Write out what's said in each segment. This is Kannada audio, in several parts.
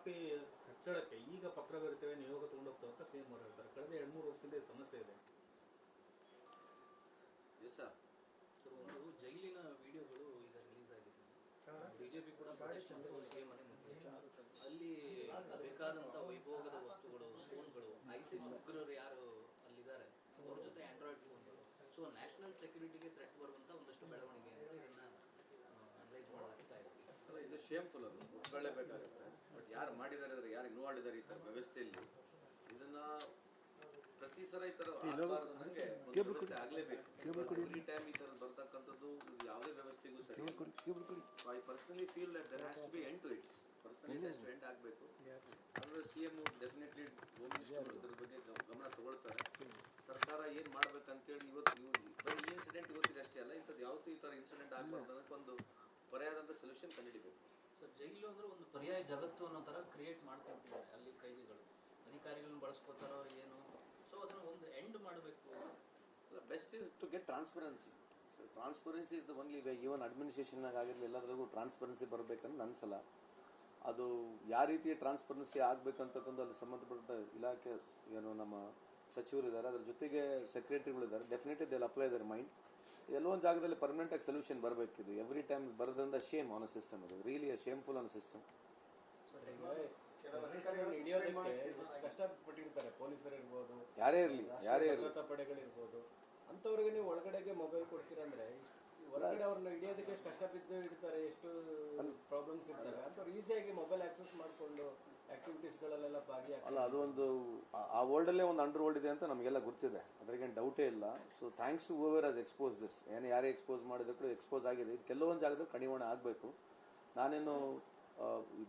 FRP ಹೆಚ್ಚಳಕ್ಕೆ ಈಗ ಪತ್ರವಿರುತ್ತವೆ ನಿಯೋಗ ತಗೊಂಡೋಗ್ತಾವೆ ಅಂತ ಸಿಎಂ ಅವರು ಹೇಳ್ತಾರೆ. ಕಳೆದ 2-3 ವರ್ಷದಿಂದ ಸಮಸ್ಯೆ ಇದೆ. ಒಂದು ಜೈಲಿನ ವಿಡಿಯೋಗಳು ಈಗ ರಿಲೀಸ್ ಆಗಿದೆ. ಬಿಜೆಪಿ ಕೂಡ ಪ್ರೊಟೆಸ್ಟ್ ಮಾಡಿದ್ರು ಸಿಎಂ ಮನೆ ಮುಂದೆ. ಅಲ್ಲಿ ಬೇಕಾದಂತ ವೈಭೋಗದ ವಸ್ತುಗಳು, ಫೋನ್ಗಳು, ಐಸಿಸ್ ಉಗ್ರರು ಯಾರು ಅಲ್ಲಿದ್ದಾರೆ ಅವ್ರ ಜೊತೆ ಆಂಡ್ರಾಯ್ಡ್ ಫೋನ್ಗಳು. ಸೊ ನ್ಯಾಷನಲ್ ಸೆಕ್ಯೂರಿಟಿಗೆ ಥ್ರೆಟ್ ಬರುವಂತ ಒಂದಷ್ಟು ಬೆಳವಣಿಗೆ ಅಂತ ಇದನ್ನ ಅನಲೈಸ್ ಮಾಡಲಾಗ್ತಾ ಇದೆ. ಇದು ಶೇಮ್ಫುಲ್, ಅದು ಒಪ್ಕೊಳ್ಳೇಬೇಕಾಗುತ್ತೆ. ಬಟ್ ಯಾರು ಮಾಡಿದ್ದಾರೆ ಅಂದರೆ ಯಾರು ಇನ್ವಾಲ್ವ್ ಇದ್ದಾರೆ ಈ ಥರ ವ್ಯವಸ್ಥೆಯಲ್ಲಿ, ಇದನ್ನ ಪ್ರತಿ ಸಲ ಈ ಥರ ನನಗೆ ಒಂದು ವ್ಯವಸ್ಥೆ ಆಗಲೇಬೇಕು. ಎವ್ರಿ ಟೈಮ್ ಈ ಥರ ಬರ್ತಕ್ಕಂಥದ್ದು ಯಾವುದೇ ವ್ಯವಸ್ಥೆಗೂ ಸರಿ. So I personally feel that there has to be end to it. Personally has to end ಆಗಬೇಕು. ಅಂದರೆ CM ಡೆಫಿನೆಟ್ಲಿ ಹೋಮ್ ಮಿನಿಸ್ಟರ್ ಇದ್ರ ಬಗ್ಗೆ ಗಮನ ತಗೊಳ್ತಾರೆ. ಸರ್ಕಾರ ಏನು ಮಾಡ್ಬೇಕಂತೇಳಿ ಇವತ್ತು ಬರೀ ಈ ಇನ್ಸಿಡೆಂಟ್ ಇವತ್ತಿದೆ ಅಷ್ಟೇ ಅಲ್ಲ, ಇಂಥದ್ದು ಯಾವತ್ತೂ ಈ ಥರ ಇನ್ಸಿಡೆಂಟ್ ಆಗಬಾರ್ದು ಅನ್ನೋಕ್ಕೆ ಒಂದು ಪರ್ಯಾಯದಂಥ ಸೊಲ್ಯೂಷನ್ ಕಂಡುಹಿಡಿಬೇಕು. ಸೊ ಜೈಲು ಅಂದ್ರೆ ಒಂದು ಪರ್ಯಾಯ ಜಗತ್ತು ಅನ್ನೋ ಥರ ಕ್ರಿಯೇಟ್ ಮಾಡ್ಕೊಳ್ತಿದ್ದಾರೆ ಅಲ್ಲಿ ಕೈದಿಗಳು. ಅಧಿಕಾರಿಗಳನ್ನ ಬಳಸ್ಕೋತಾರೋ ಏನು, ಸೊ ಅದನ್ನು ಒಂದು ಎಂಡ್ ಮಾಡಬೇಕು. Best is to get transparency. So transparency is the only way. Even ಅಡ್ಮಿನಿಸ್ಟ್ರೇಷನ್ನಾಗ ಆಗಿರಲಿ ಎಲ್ಲದ್ರಾಗೂ ಟ್ರಾನ್ಸ್ಪರೆನ್ಸಿ ಬರಬೇಕಂತ ಅನ್ಸಲ್ಲ. ಅದು ಯಾವ ರೀತಿ ಟ್ರಾನ್ಸ್ಪರೆನ್ಸಿ ಆಗಬೇಕಂತಕ್ಕಂಥ ಅಲ್ಲಿ ಸಂಬಂಧಪಟ್ಟ ಇಲಾಖೆ ಏನು ನಮ್ಮ ಸಚಿವರಿದ್ದಾರೆ, ಅದ್ರ ಜೊತೆಗೆ ಸೆಕ್ರೆಟರಿಗಳಿದ್ದಾರೆ. Definitely they apply their mind. ಎಲ್ಲೋ ಒಂದು ಜಾಗದಲ್ಲಿ ಪರ್ಮನೆಂಟಾಗಿ ಸೊಲ್ಯೂಷನ್ ಬರಬೇಕಿದು. ಎವ್ರಿ ಟೈಮ್ ಬರೋದ್ರಿಂದ ಶೇಮ್ ಆನ್ ಅ ಸಿಸ್ಟಮ್. ಅದು really shameful on a system. ಕಷ್ಟಪಟ್ಟಿರ್ತಾರೆ ಪೊಲೀಸರು ಇರ್ಬೋದು, ಯಾರೇ ಇರಲಿ ಭದ್ರತಾ ಪಡೆಗಳಿರ್ಬೋದು, ಅಂತವ್ರಿಗೆ ನೀವು ಒಳಗಡೆಗೆ ಮೊಬೈಲ್ ಕೊಡ್ತೀರಂದ್ರೆ ಹೊರಗಡೆ ಅವ್ರನ್ನ ಹಿಡಿಯೋದಕ್ಕೆ ಎಷ್ಟು ಕಷ್ಟಬಿದ್ದು ಇಡ್ತಾರೆ, ಎಷ್ಟು ಪ್ರಾಬ್ಲಮ್ಸ್ ಇರ್ತವೆ. ಅಂತವ್ರು ಈಸಿಯಾಗಿ ಮೊಬೈಲ್ ಆಕ್ಸೆಸ್ ಮಾಡಿಕೊಂಡು ಆಕ್ಟಿವಿಟೀಸ್ಗಳಲ್ಲೆಲ್ಲ ಭಾಗಿಯಾಗ ಅಲ್ಲ, ಅದು ಒಂದು ಆ ವರ್ಲ್ಡಲ್ಲೇ ಒಂದು ಅಂಡರ್ ವರ್ಲ್ಡ್ ಇದೆ ಅಂತ ನಮಗೆಲ್ಲ ಗೊತ್ತಿದೆ, ಅದ್ರಾಗೇನು ಡೌಟೇ ಇಲ್ಲ. So thanks to whoever has expose this. ಏನು ಯಾರೇ ಎಕ್ಸ್ಪೋಸ್ ಮಾಡಿದ್ರು ಕೂಡ ಎಕ್ಸ್ಪೋಸ್ ಆಗಿದೆ. ಇದು ಕೆಲವೊಂದು ಜಾಗದಲ್ಲಿ ಕಡಿವಾಣ ಆಗಬೇಕು. ನಾನೇನು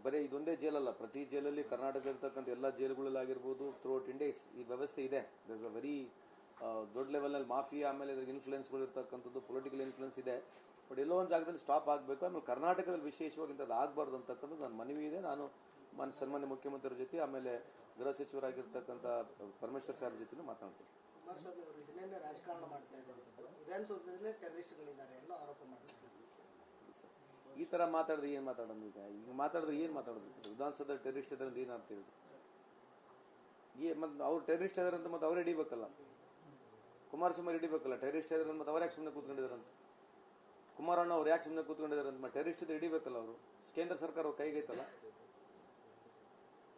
ಬರೀ ಇದೊಂದೇ ಜೈಲಲ್ಲ, ಪ್ರತಿ ಜೈಲಲ್ಲಿ ಕರ್ನಾಟಕ ಇರ್ತಕ್ಕಂಥ ಎಲ್ಲ ಜೈಲುಗಳಲ್ಲಾಗಿರ್ಬೋದು ಥ್ರೂಔಟ್ ಇಂಡಿಯಾ ಈ ವ್ಯವಸ್ಥೆ ಇದೆ. ದರ್ ಇಸ್ ಅ ವೆರಿ ದೊಡ್ಡ ಲೆವೆಲಲ್ಲಿ ಮಾಫಿಯಾ, ಆಮೇಲೆ ಇದ್ರಿಗೆ ಇನ್ಫ್ಲುಯೆನ್ಸ್ಗಳು ಇರ್ತಕ್ಕಂಥದ್ದು, ಪೊಲಿಟಿಕಲ್ ಇನ್ಫ್ಲುಯೆನ್ಸ್ ಇದೆ. ಬಟ್ ಎಲ್ಲೋ ಒಂದು ಜಾಗದಲ್ಲಿ ಸ್ಟಾಪ್ ಆಗಬೇಕು. ಆಮೇಲೆ ಕರ್ನಾಟಕದಲ್ಲಿ ವಿಶೇಷವಾಗಿ ಇಂಥದ್ದು ಆಗಬಾರ್ದು ಅಂತಕ್ಕಂಥದ್ದು ನನ್ನ ಮನವಿ ಇದೆ. ನಾನು ಸನ್ಮಾನ್ಯ ಮುಖ್ಯಮಂತ್ರಿ ಜೊತೆ ಆಮೇಲೆ ಗೃಹ ಸಚಿವರಾಗಿರ್ತಕ್ಕಂಥ ಪರಮೇಶ್ವರ್ ಸಾಹೇಬ್ ಜೊತೆ ಮಾತನಾಡ್ತೀನಿ. ಕುಮಾರಸ್ವಾಮಿ ಅವರು ಇದನ್ನೇ ರಾಜಕಾರಣ ಮಾಡ್ತಾ ಇರುವಂಥದ್ದು, ವಿಧಾನಸೌಧದಲ್ಲೇ ಟೆರರಿಸ್ಟ್ಗಳಿದ್ದಾರೆ ಅನ್ನೋ ಆರೋಪ ಮಾಡ್ತಾರೆ. ಈ ಥರ ಮಾತಾಡಿದ್ರೆ ಏನು ಮಾತಾಡೋದು? ಈಗ ಮಾತಾಡಿದ್ರೆ ಏನು ಮಾತಾಡೋದು? ವಿಧಾನಸೌಧ ಟೆರರಿಸ್ಟ್ ಇದ್ದಾರೆ ಅಂತ ಏನು ಅರ್ಥ ಹೇಳಿದ್ರು? ಮತ್ತೆ ಅವ್ರು ಟೆರರಿಸ್ಟ್ ಇದಾರೆ ಅಂತ ಮತ್ತೆ ಅವ್ರು ಹಿಡಿಬೇಕಲ್ಲ, ಕುಮಾರಸ್ವಾಮಿ ಹಿಡಿಬೇಕಲ್ಲ. ಟೆರರಿಸ್ಟ್ ಇದಾರೆ ಅಂತ ಮತ್ತೆ ಅವ್ರು ಯಾಕೆ ಸುಮ್ಮನೆ ಕೂತ್ಕೊಂಡಿದಾರಂತ? ಕುಮಾರಣ್ಣ ಅವ್ರು ಯಾಕೆ ಸುಮ್ಮನೆ ಕೂತ್ಕೊಂಡಿದ್ದಾರೆ ಅಂತ? ಟೆರರಿಸ್ಟ್ ಇದ್ರೆ ಹಿಡಿಬೇಕಲ್ಲ ಅವರು. ಕೇಂದ್ರ ಸರ್ಕಾರ ಅವ್ರ ಕೈಗೈತಲ್ಲ.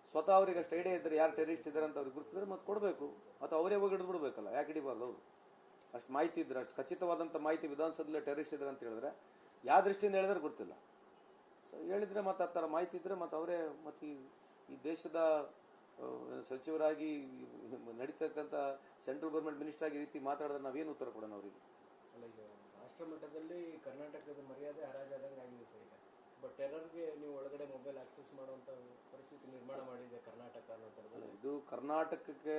ಸ್ವತಃ ಅವ್ರಿಗೆ ಅಷ್ಟು ಐಡಿಯಾ ಇದ್ದಾರೆ ಯಾರು ಟೆರರಿಸ್ಟ್ ಇದ್ದಾರೆ ಅಂತ ಅವ್ರಿಗೆ ಗುರುತಿದ್ರೆ ಮತ್ತೆ ಕೊಡಬೇಕು, ಅಥವಾ ಅವರೇ ಹೋಗಿ ಹಿಡಿದು ಬಿಡಬೇಕಲ್ಲ. ಯಾಕೆ ಹಿಡಿಬಾರ್ದು? ಅವರು ಅಷ್ಟು ಮಾಹಿತಿ ಇದ್ರೆ, ಅಷ್ಟು ಖಚಿತವಾದಂಥ ಮಾಹಿತಿ ವಿಧಾನಸೌಧದಲ್ಲಿ ಟೆರರಿಸ್ಟ್ ಇದ್ದಾರೆ ಅಂತ ಹೇಳಿದ್ರೆ ಯಾವ ದೃಷ್ಟಿಯಿಂದ ಹೇಳಿದ್ರೆ ಗೊತ್ತಿಲ್ಲ. ಸೊ ಹೇಳಿದ್ರೆ ಮತ್ತೆ ಆ ಥರ ಮಾಹಿತಿ ಇದ್ರೆ ಮತ್ತೆ ಅವರೇ ಮತ್ತೆ ಈ ದೇಶದ ಸಚಿವರಾಗಿ ನಡೀತಕ್ಕಂಥ ಸೆಂಟ್ರಲ್ ಗೌರ್ಮೆಂಟ್ ಮಿನಿಸ್ಟರ್ ಆಗಿ ರೀತಿ ಮಾತಾಡಿದ್ರೆ ನಾವೇನು ಉತ್ತರ ಕೊಡೋಣ ಅವರಿಗೆ? ಅಲ್ಲ, ಈಗ ರಾಷ್ಟ್ರ ಮಟ್ಟದಲ್ಲಿ ಕರ್ನಾಟಕದ ಮರ್ಯಾದೆ ಹರಾಜಾದಂಗೆ ಆಗಿದೆ ಸರ್ ಈಗ. ಬಟ್ ಟೆರರ್ಗೆ ನೀವು ಒಳಗಡೆ ಮೊಬೈಲ್ ಆಕ್ಸೆಸ್ ಮಾಡುವಂತ ಪರಿಸ್ಥಿತಿ ನಿರ್ಮಾಣ ಮಾಡಿದೆ ಕರ್ನಾಟಕ ಅನ್ನೋದು. ಇದು ಕರ್ನಾಟಕಕ್ಕೆ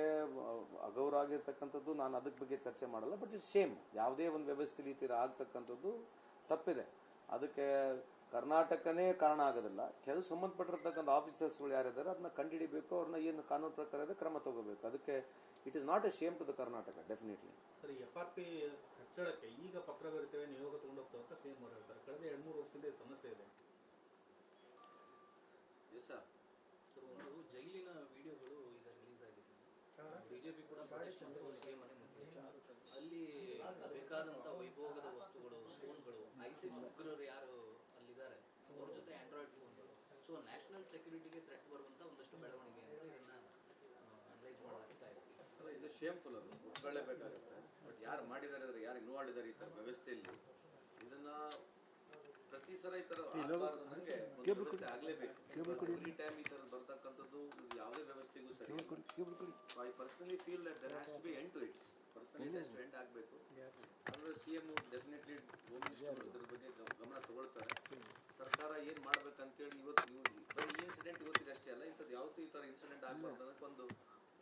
ಅಗೌರವ ಆಗಿರ್ತಕ್ಕಂಥದ್ದು. ನಾನು ಅದಕ್ಕೆ ಬಗ್ಗೆ ಚರ್ಚೆ ಮಾಡಲ್ಲ. But it's same. ಯಾವುದೇ ಒಂದು ವ್ಯವಸ್ಥೆ ರೀತಿ ಆಗ್ತಕ್ಕಂಥದ್ದು ತಪ್ಪಿದೆ. ಅದಕ್ಕೆ ಕರ್ನಾಟಕನೇ ಕಾರಣ ಆಗೋದಿಲ್ಲ. ಕೆಲವು ಸಂಬಂಧಪಟ್ಟಿರ್ತಕ್ಕಂಥ ಆಫೀಸರ್ಸ್ಗಳು ಯಾರಿದ್ದಾರೆ ಅದನ್ನ ಕಂಡುಹಿಡಿಬೇಕು, ಅವ್ರನ್ನ ಏನು ಕಾನೂನು ಪ್ರಕಾರ ಇದೆ ಕ್ರಮ ತಗೋಬೇಕು. ಅದಕ್ಕೆ it is not a shame to the Karnataka. Definitely ಸರಿ, FRP ಹೆಚ್ಚಳಕ್ಕೆ ಈಗ ಪತ್ರವಿರುತ್ತವೆ ನಿಯೋಗ ತಗೊಂಡೋಗ್ತಾವೆ ಅಂತ ಸಿಎಂ ಅವರು ಹೇಳ್ತಾರೆ. ಕಳೆದ 2-3 ವರ್ಷದಿಂದ ಸಮಸ್ಯೆ ಇದೆ. ಒಂದು ಜೈಲಿನ ವಿಡಿಯೋಗಳು ಈಗ ರಿಲೀಸ್ ಆಗಿದೆ. ಬಿಜೆಪಿ ಕೂಡ ಪ್ರೊಟೆಸ್ಟ್ ಮಾಡಿದ್ರು ಸಿಎಂ ಮನೆ ಮುಂದೆ. ಅಲ್ಲಿ ಬೇಕಾದಂತ ವೈಭೋಗದ ವಸ್ತುಗಳು, ಫೋನ್ಗಳು, ಐಸಿಸ್ ಉಗ್ರರು ಯಾರು ಅಲ್ಲಿದ್ದಾರೆ ಅವ್ರ ಜೊತೆ ಆಂಡ್ರಾಯ್ಡ್ ಫೋನ್ಗಳು. ಸೊ ನ್ಯಾಷನಲ್ ಸೆಕ್ಯೂರಿಟಿಗೆ ಥ್ರೆಟ್ ಬರುವಂತ ಒಂದಷ್ಟು ಬೆಳವಣಿಗೆ ಅಂತ ಇದನ್ನ ಅನಲೈಸ್ ಮಾಡಲಾಗ್ತಾ ಇದೆ. ಇದು ಶೇಮ್ಫುಲ್, ಅದು ಒಪ್ಕೊಳ್ಳೇಬೇಕಾಗುತ್ತೆ. ಬಟ್ ಯಾರು ಮಾಡಿದ್ದಾರೆ ಅಂದರೆ ಯಾರು ಇನ್ವಾಲ್ವ್ ಇದ್ದಾರೆ ಈ ಥರ ವ್ಯವಸ್ಥೆಯಲ್ಲಿ, ಇದನ್ನ ಪ್ರತಿ ಸಲ ಈ ಥರ ನನಗೆ ಒಂದು ವ್ಯವಸ್ಥೆ ಆಗಲೇಬೇಕು. ಎವ್ರಿ ಟೈಮ್ ಈ ಥರ ಬರ್ತಕ್ಕಂಥದ್ದು ಯಾವುದೇ ವ್ಯವಸ್ಥೆಗೂ ಸರಿ. So I personally feel that there has to be end to it. Personally has to end ಆಗಬೇಕು. ಅಂದರೆ CM ಡೆಫಿನೆಟ್ಲಿ ಹೋಮ್ ಮಿನಿಸ್ಟರ್ ಇದ್ರ ಬಗ್ಗೆ ಗಮನ ತಗೊಳ್ತಾರೆ. ಸರ್ಕಾರ ಏನು ಮಾಡ್ಬೇಕಂತೇಳಿ ಇವತ್ತು ಬರೀ ಈ ಇನ್ಸಿಡೆಂಟ್ ಇವತ್ತಿದೆ ಅಷ್ಟೇ ಅಲ್ಲ, ಇಂಥದ್ದು ಯಾವತ್ತೂ ಈ ಥರ ಇನ್ಸಿಡೆಂಟ್ ಆಗಬಾರ್ದು ಅನ್ನೋಕ್ಕೆ ಒಂದು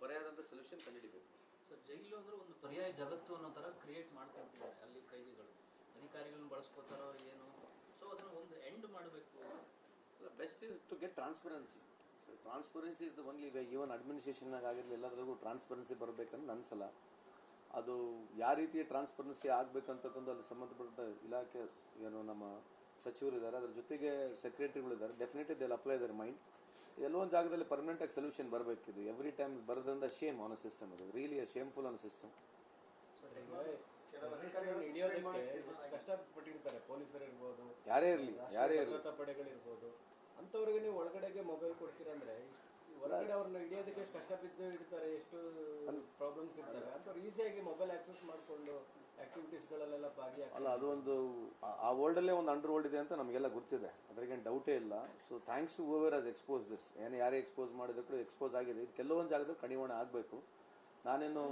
ಪರ್ಯಾಯದಂಥ ಸೊಲ್ಯೂಷನ್ ಕಂಡುಹಿಡಿಬೇಕು. ಸೊ ಜೈಲು ಅಂದ್ರೆ ಒಂದು ಪರ್ಯಾಯ ಜಗತ್ತು ಅನ್ನೋ ಥರ ಕ್ರಿಯೇಟ್ ಮಾಡ್ಕೊಳ್ತಿದ್ದಾರೆ ಅಲ್ಲಿ ಕೈದಿಗಳು. ಅಧಿಕಾರಿಗಳನ್ನ ಬಳಸ್ಕೋತಾರೋ ಏನು, ಸೊ ಅದನ್ನು ಒಂದು ಎಂಡ್ ಮಾಡಬೇಕು. Best is to get transparency. So transparency is the only way. Even ಅಡ್ಮಿನಿಸ್ಟ್ರೇಷನ್ನಾಗ ಆಗಿರಲಿ ಎಲ್ಲದ್ರಾಗೂ ಟ್ರಾನ್ಸ್ಪರೆನ್ಸಿ ಬರಬೇಕಂತ ಅನ್ಸಲ್ಲ. ಅದು ಯಾವ ರೀತಿ ಟ್ರಾನ್ಸ್ಪರೆನ್ಸಿ ಆಗಬೇಕಂತಕ್ಕಂಥ ಅಲ್ಲಿ ಸಂಬಂಧಪಟ್ಟ ಇಲಾಖೆ ಏನು ನಮ್ಮ ಸಚಿವರಿದ್ದಾರೆ, ಅದ್ರ ಜೊತೆಗೆ ಸೆಕ್ರೆಟರಿಗಳಿದ್ದಾರೆ. Definitely they apply their mind. ಎಲ್ಲೋ ಒಂದು ಜಾಗದಲ್ಲಿ ಪರ್ಮನೆಂಟ್ ಆಗಿ ಸೊಲ್ಯೂಷನ್ ಬರಬೇಕಿದು. ಎವ್ರಿ ಟೈಮ್ ಬರೋದ್ರಿಂದ ಶೇಮ್ ಆನ್ ಸಿಸ್ಟಮ್, ಅದು ರಿಯಲಿ ಶೇಮ್ಫುಲ್ ಆನ್ ಸಿಸ್ಟಮ್. ಹಿಡಿಯೋದಕ್ಕೆ ಎಷ್ಟು ಕಷ್ಟಪಟ್ಟಿರ್ತಾರೆ ಪೊಲೀಸರು ಇರ್ಬೋದು, ಯಾರೇ ಇರಲಿ ಭದ್ರತಾ ಪಡೆಗಳಿರ್ಬೋದು, ಅಂತವ್ರಿಗೆ ನೀವು ಒಳಗಡೆಗೆ ಮೊಬೈಲ್ ಕೊಡ್ತೀರಂದ್ರೆ ಹೊರಗಡೆ ಅವ್ರನ್ನ ಹಿಡಿಯೋದಕ್ಕೆ ಎಷ್ಟು ಕಷ್ಟ ಬಿದ್ದು ಇಡ್ತಾರೆ, ಎಷ್ಟು ಪ್ರಾಬ್ಲಮ್ಸ್ ಇರ್ತವೆ. ಅಂತವ್ರು ಈಸಿಯಾಗಿ ಮೊಬೈಲ್ ಆಕ್ಸೆಸ್ ಮಾಡಿಕೊಂಡು ಆಕ್ಟಿವಿಟೀಸ್ಗಳಲ್ಲೆಲ್ಲ ಭಾಗಿಯಾಗ್ತಾರೆ. ಅಲ್ಲ, ಅದು ಒಂದು ಆ ವರ್ಲ್ಡಲ್ಲೇ ಒಂದು ಅಂಡರ್ ವರ್ಲ್ಡ್ ಇದೆ ಅಂತ ನಮಗೆಲ್ಲ ಗೊತ್ತಿದೆ, ಅದ್ರಾಗೇನು ಡೌಟೇ ಇಲ್ಲ. So thanks to whoever has expose this. ಯಾರೇ ಎಕ್ಸ್ಪೋಸ್ ಮಾಡಿದ್ರು ಎಕ್ಸ್ಪೋಸ್ ಆಗಿದೆ. ಇದು ಕೆಲವೊಂದು ಜಾಗದಲ್ಲಿ ಕಡಿವಾಣ ಆಗಬೇಕು. ನಾನೇನು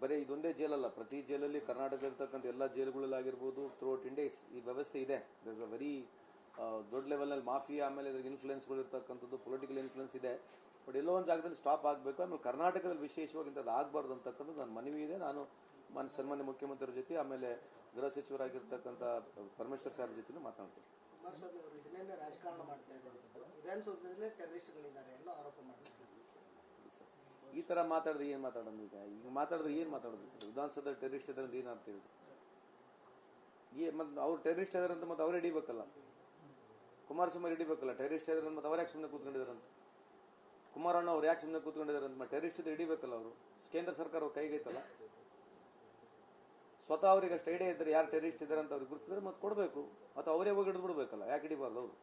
ಬರೀ ಇದೊಂದೇ ಜೈಲಲ್ಲ, ಪ್ರತಿ ಜೈಲಲ್ಲಿ ಕರ್ನಾಟಕ ಇರ್ತಕ್ಕಂಥ ಎಲ್ಲ ಜೈಲುಗಳಲ್ಲಾಗಿರ್ಬೋದು ಥ್ರೂಔಟ್ ಇಂಡಿಯಾ ಈ ವ್ಯವಸ್ಥೆ ಇದೆ. ದರ್ ಇಸ್ ಅ ವೆರಿ ದೊಡ್ಡ ಲೆವೆಲಲ್ಲಿ ಮಾಫಿಯಾ, ಆಮೇಲೆ ಇದ್ರಿಗೆ ಇನ್ಫ್ಲುಯೆನ್ಸ್ಗಳು ಇರ್ತಕ್ಕಂಥದ್ದು, ಪೊಲಿಟಿಕಲ್ ಇನ್ಫ್ಲುಯೆನ್ಸ್ ಇದೆ. ಬಟ್ ಎಲ್ಲೋ ಒಂದು ಜಾಗದಲ್ಲಿ ಸ್ಟಾಪ್ ಆಗಬೇಕು. ಆಮೇಲೆ ಕರ್ನಾಟಕದಲ್ಲಿ ವಿಶೇಷವಾಗಿ ಇಂಥದ್ದು ಆಗಬಾರ್ದು ಅಂತಕ್ಕಂಥದ್ದು ನನ್ನ ಮನವಿ ಇದೆ. ನಾನು ಸನ್ಮಾನ್ಯ ಮುಖ್ಯಮಂತ್ರಿಗಳ ಜೊತೆ ಆಮೇಲೆ ಗೃಹ ಸಚಿವರಾಗಿರ್ತಕ್ಕಂಥ ಪರಮೇಶ್ವರ್ ಸಾಹೇಬ್ ಜೊತೆ ಮಾತಾಡ್ತೀನಿ. ಕುಮಾರಸ್ವಾಮಿ ಅವರು ಇದನ್ನೇ ರಾಜಕಾರಣ ಮಾಡ್ತಾ ಇರುವಂಥದ್ದು. ವಿಧಾನಸೌಧದಲ್ಲೇ ಟೆರರಿಸ್ಟ್ಗಳಿದ್ದಾರೆ ಅನ್ನೋ ಆರೋಪ ಮಾಡ್ತಾರೆ. ಈ ಥರ ಮಾತಾಡಿದ್ರೆ ಏನು ಮಾತಾಡೋದು? ಈಗ ಮಾತಾಡಿದ್ರೆ ಏನು ಮಾತಾಡೋದು? ವಿಧಾನಸೌಧ ಟೆರರಿಸ್ಟ್ ಇದ್ದಾರೆ ಅಂತ ಏನು ಅರ್ಥ ಇದೆ? ಮತ್ತು ಅವ್ರು ಟೆರರಿಸ್ಟ್ ಇದಾರೆ ಅಂತ ಮತ್ತೆ ಅವರೇ ಹಿಡಿಬೇಕಲ್ಲ. ಕುಮಾರಸ್ವಾಮಿ ಹಿಡಿಬೇಕಲ್ಲ. ಟೆರರಿಸ್ಟ್ ಇದಾರೆ ಅಂತ ಮತ್ತೆ ಅವ್ರು ಯಾಕೆ ಸುಮ್ಮನೆ ಕೂತ್ಕೊಂಡಿದಾರಂತ? ಕುಮಾರಣ್ಣ ಅವ್ರು ಯಾಕೆ ಸುಮ್ಮನೆ ಕೂತ್ಕೊಂಡಿದ್ದಾರೆ ಅಂತ ಮತ್ತೆ ಟೆರರಿಸ್ಟ್ ಇದ್ರೆ ಹಿಡಿಬೇಕಲ್ಲ ಅವರು. ಕೇಂದ್ರ ಸರ್ಕಾರ ಅವ್ರ ಕೈಗೈತಲ್ಲ. ಸ್ವತಃ ಅವ್ರಿಗೆ ಅಷ್ಟು ಐಡಿಯಾ ಇದ್ದಾರೆ ಯಾರು ಟೆರರಿಸ್ಟ್ ಇದ್ದಾರೆ ಅಂತ ಅವ್ರಿಗೆ ಗುರ್ತಿದ್ರೆ ಮತ್ತೆ ಕೊಡಬೇಕು, ಅಥವಾ ಅವರೇ ಹೋಗಿ ಹಿಡಿದು ಬಿಡ್ಬೇಕಲ್ಲ. ಯಾಕೆ ಹಿಡಿಬಾರ್ದು? ಅವರು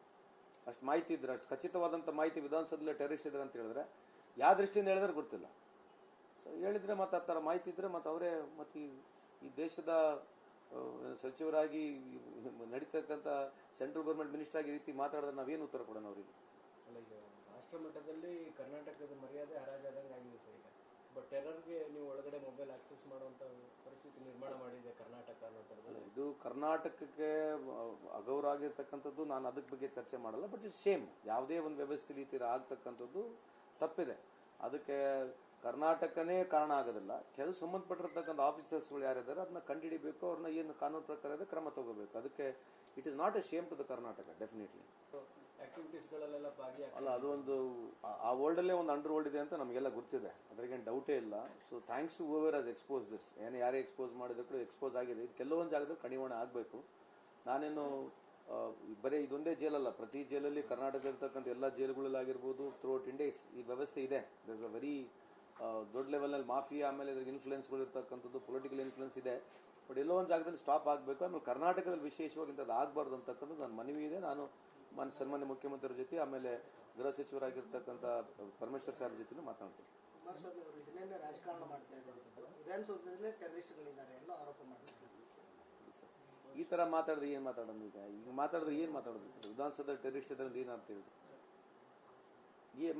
ಅಷ್ಟು ಮಾಹಿತಿ ಇದ್ರೆ, ಅಷ್ಟು ಖಚಿತವಾದಂಥ ಮಾಹಿತಿ ವಿಧಾನಸೌಧದಲ್ಲೇ ಟೆರರಿಸ್ಟ್ ಇದ್ದಾರೆ ಅಂತ ಹೇಳಿದ್ರೆ ಯಾವ ದೃಷ್ಟಿಯಿಂದ ಹೇಳಿದ್ರೆ ಗೊತ್ತಿಲ್ಲ. ಸೊ ಹೇಳಿದ್ರೆ ಮತ್ತೆ ಆ ಥರ ಮಾಹಿತಿ ಇದ್ರೆ ಮತ್ತೆ ಅವರೇ ಮತ್ತೆ ಈ ದೇಶದ ಸಚಿವರಾಗಿ ನಡೀತಕ್ಕಂಥ ಸೆಂಟ್ರಲ್ ಗೌರ್ಮೆಂಟ್ ಮಿನಿಸ್ಟರ್ ಆಗಿ ರೀತಿ ಮಾತಾಡಿದ್ರೆ ನಾವೇನು ಉತ್ತರ ಕೊಡೋಣ ಅವರಿಗೆ? ಅಲ್ಲ, ಈಗ ರಾಷ್ಟ್ರ ಮಟ್ಟದಲ್ಲಿ ಕರ್ನಾಟಕದ ಮರ್ಯಾದೆ ಹರಾಜಾದಂಗೆ ಆಗಿದೆ ಸರ್ ಈಗ. ಬಟ್ ಟೆರರ್ಗೆ ನೀವು ಒಳಗಡೆ ಮೊಬೈಲ್ ಆಕ್ಸೆಸ್ ಮಾಡುವಂಥ ಪರಿಸ್ಥಿತಿ ನಿರ್ಮಾಣ ಮಾಡಿದೆ ಕರ್ನಾಟಕ ಅನ್ನೋಂಥದ್ದು. ಇದು ಕರ್ನಾಟಕಕ್ಕೆ ಅಗೌರವ ಆಗಿರ್ತಕ್ಕಂಥದ್ದು. ನಾನು ಅದಕ್ಕೆ ಬಗ್ಗೆ ಚರ್ಚೆ ಮಾಡಲ್ಲ. But it's same. ಯಾವುದೇ ಒಂದು ವ್ಯವಸ್ಥೆ ರೀತಿ ಆಗ್ತಕ್ಕಂಥದ್ದು ತಪ್ಪಿದೆ. ಅದಕ್ಕೆ ಕರ್ನಾಟಕನೇ ಕಾರಣ ಆಗೋದಿಲ್ಲ. ಕೆಲವು ಸಂಬಂಧಪಟ್ಟಿರ್ತಕ್ಕಂಥ ಆಫೀಸರ್ಸ್ಗಳು ಯಾರಿದ್ದಾರೆ ಅದನ್ನ ಕಂಡುಹಿಡಿಬೇಕು. ಅವ್ರನ್ನ ಏನು ಕಾನೂನು ಪ್ರಕಾರ ಇದೆ ಕ್ರಮ ತಗೋಬೇಕು. ಅದಕ್ಕೆ it is not a shame to the Karnataka, definitely. ಆಕ್ಟಿವಿಟೀಸ್ಗಳಲ್ಲೆಲ್ಲ ಭಾಗಿಯಾಗ್ತಾರೆ. ಅಲ್ಲ, ಅದು ಒಂದು ಆ ವರ್ಲ್ಡಲ್ಲೇ ಒಂದು ಅಂಡರ್ ವರ್ಲ್ಡ್ ಇದೆ ಅಂತ ನಮಗೆಲ್ಲ ಗೊತ್ತಿದೆ, ಅದ್ರಾಗೇನು ಡೌಟೇ ಇಲ್ಲ. So thanks to whoever has expose this. ಯಾರೇ ಎಕ್ಸ್ಪೋಸ್ ಮಾಡಿದ್ರು ಎಕ್ಸ್ಪೋಸ್ ಆಗಿದೆ. ಇದು ಕೆಲವೊಂದು ಜಾಗದಲ್ಲಿ ಕಡಿವಾಣ ಆಗಬೇಕು. ನಾನೇನು ಬರೀ ಇದೊಂದೇ ಜೈಲಲ್ಲ, ಪ್ರತಿ ಜೈಲಲ್ಲಿ ಕರ್ನಾಟಕ ಇರ್ತಕ್ಕಂಥ ಎಲ್ಲ ಜೈಲುಗಳಲ್ಲಾಗಿರ್ಬೋದು ಥ್ರೂಔಟ್ ಇಂಡಿಯಾ ಈ ವ್ಯವಸ್ಥೆ ಇದೆ. ದರ್ ಇಸ್ ಅ ವೆರಿ ದೊಡ್ಡ ಲೆವೆಲಲ್ಲಿ ಮಾಫಿಯಾ, ಆಮೇಲೆ ಇದ್ರಿಗೆ ಇನ್ಫ್ಲುಯೆನ್ಸ್ಗಳು ಇರ್ತಕ್ಕಂಥದ್ದು, ಪೊಲಿಟಿಕಲ್ ಇನ್ಫ್ಲುಯೆನ್ಸ್ ಇದೆ. ಬಟ್ ಎಲ್ಲೋ ಒಂದು ಜಾಗದಲ್ಲಿ ಸ್ಟಾಪ್ ಆಗಬೇಕು. ಆಮೇಲೆ ಕರ್ನಾಟಕದಲ್ಲಿ ವಿಶೇಷವಾಗಿ ಇಂಥದ್ದು ಆಗಬಾರ್ದು ಅಂತಕ್ಕಂಥದ್ದು ನನ್ನ ಮನವಿ ಇದೆ. ನಾನು ಸನ್ಮಾನ್ಯ ಮುಖ್ಯಮಂತ್ರಿಗಳ ಜೊತೆ ಆಮೇಲೆ ಗೃಹ ಸಚಿವರಾಗಿರ್ತಕ್ಕಂಥ ಪರಮೇಶ್ವರ್ ಸಾಹೇಬ್ ಜೊತೆ ಮಾತಾಡ್ತೀನಿ. ಕುಮಾರಸ್ವಾಮಿ ಅವರು ಇದನ್ನೇ ರಾಜಕಾರಣ ಮಾಡ್ತಾ ಇರುವಂಥದ್ದು. ವಿಧಾನಸೌಧದಲ್ಲೇ ಟೆರರಿಸ್ಟ್ಗಳಿದ್ದಾರೆ ಅನ್ನೋ ಆರೋಪ ಮಾಡ್ತಾರೆ. ಈ ಥರ ಮಾತಾಡಿದ್ರೆ ಏನು ಮಾತಾಡೋದು? ಈಗ ಮಾತಾಡಿದ್ರೆ ಏನು ಮಾತಾಡೋದು? ವಿಧಾನಸೌಧ ಟೆರರಿಸ್ಟ್ ಇದ್ದಾರೆ ಅಂತ ಏನು ಅರ್ಥ ಇದೆ?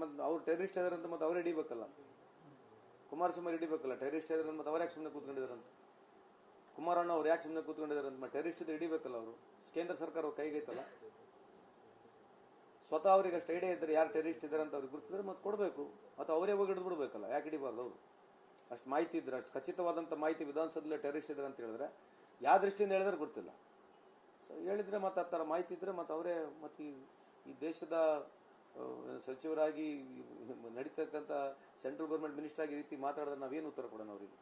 ಮತ್ತು ಅವ್ರು ಟೆರರಿಸ್ಟ್ ಇದ್ದಾರೆ ಅಂತ ಮತ್ತೆ ಅವರೇ ಹಿಡಿಬೇಕಲ್ಲ. ಕುಮಾರಸ್ವಾಮಿ ಹಿಡಿಬೇಕಲ್ಲ. ಟೆರರಿಸ್ಟ್ ಇದ್ದಾರೆ ಅಂತ ಮತ್ತೆ ಅವ್ರು ಯಾಕೆ ಸುಮ್ಮನೆ ಕೂತ್ಕೊಂಡಿದಾರಂತ? ಕುಮಾರಣ್ಣ ಅವ್ರು ಯಾಕೆ ಸುಮ್ಮನೆ ಕೂತ್ಕೊಂಡಿದ್ದಾರೆ ಅಂತ ಮತ್ತೆ ಟೆರರಿಸ್ಟ್ ಇದ್ರೆ ಹಿಡಿಬೇಕಲ್ಲ ಅವರು. ಕೇಂದ್ರ ಸರ್ಕಾರ ಅವ್ರ ಕೈಗೈತಲ್ಲ. ಸ್ವತಃ ಅವ್ರಿಗೆ ಅಷ್ಟು ಐಡಿಯಾ ಇದ್ದಾರೆ ಯಾರು ಟೆರರಿಸ್ಟ್ ಇದ್ದಾರೆ ಅಂತ ಅವ್ರಿಗೆ ಗುರ್ತಿದ್ರೆ ಮತ್ತೆ ಕೊಡಬೇಕು, ಅಥವಾ ಅವರೇ ಹೋಗಿ ಹಿಡಿದು ಬಿಡ್ಬೇಕಲ್ಲ. ಯಾಕೆ ಹಿಡಿಬಾರ್ದು? ಅವರು ಅಷ್ಟು ಮಾಹಿತಿ ಇದ್ರೆ, ಅಷ್ಟು ಖಚಿತವಾದಂಥ ಮಾಹಿತಿ ವಿಧಾನಸೌಧದಲ್ಲೇ ಟೆರರಿಸ್ಟ್ ಇದ್ದಾರೆ ಅಂತ ಹೇಳಿದ್ರೆ ಯಾವ ದೃಷ್ಟಿಯಿಂದ ಹೇಳಿದ್ರೆ ಗೊತ್ತಿಲ್ಲ. ಸೊ ಹೇಳಿದ್ರೆ ಮತ್ತೆ ಆ ಥರ ಮಾಹಿತಿ ಇದ್ರೆ ಮತ್ತೆ ಅವರೇ ಮತ್ತೆ ಈ ದೇಶದ ಸಚಿವರಾಗಿ ನಡೀತಕ್ಕಂಥ ಸೆಂಟ್ರಲ್ ಗೌರ್ಮೆಂಟ್ ಮಿನಿಸ್ಟರ್ ಆಗಿ ರೀತಿ ಮಾತಾಡಿದ್ರೆ ನಾವೇನು ಉತ್ತರ ಕೊಡೋಣ ಅವರಿಗೆ?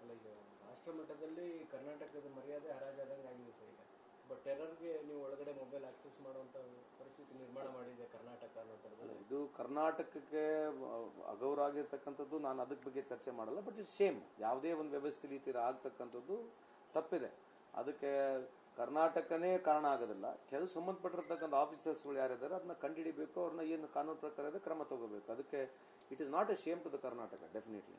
ಅಲ್ಲ, ಈಗ ರಾಷ್ಟ್ರ ಮಟ್ಟದಲ್ಲಿ ಕರ್ನಾಟಕದ ಮರ್ಯಾದೆ ಹರಾಜಾದಂಗೆ ಆಗಿದೆ ಸರ್ ಈಗ. ಬಟ್ ಟೆರರ್ಗೆ ನೀವು ಒಳಗಡೆ ಮೊಬೈಲ್ ಆಕ್ಸೆಸ್ ಮಾಡುವಂಥ ಪರಿಸ್ಥಿತಿ ನಿರ್ಮಾಣ ಮಾಡಿದೆ ಕರ್ನಾಟಕ ಅನ್ನೋಂಥದ್ದು. ಇದು ಕರ್ನಾಟಕಕ್ಕೆ ಅಗೌರವ ಆಗಿರ್ತಕ್ಕಂಥದ್ದು. ನಾನು ಅದಕ್ಕೆ ಬಗ್ಗೆ ಚರ್ಚೆ ಮಾಡಲ್ಲ. But it's same. ಯಾವುದೇ ಒಂದು ವ್ಯವಸ್ಥೆ ರೀತಿ ಆಗ್ತಕ್ಕಂಥದ್ದು ತಪ್ಪಿದೆ. ಅದಕ್ಕೆ ಕರ್ನಾಟಕನೇ ಕಾರಣ ಆಗೋದಿಲ್ಲ. ಕೆಲವು ಸಂಬಂಧಪಟ್ಟಿರ್ತಕ್ಕಂಥ ಆಫೀಸರ್ಸ್ಗಳು ಯಾರಿದ್ದಾರೆ ಅದನ್ನ ಕಂಡುಹಿಡಿಬೇಕು. ಅವ್ರನ್ನ ಏನು ಕಾನೂನು ಪ್ರಕಾರ ಇದೆ ಕ್ರಮ ತಗೋಬೇಕು. ಅದಕ್ಕೆ it is not a shame to the Karnataka, definitely.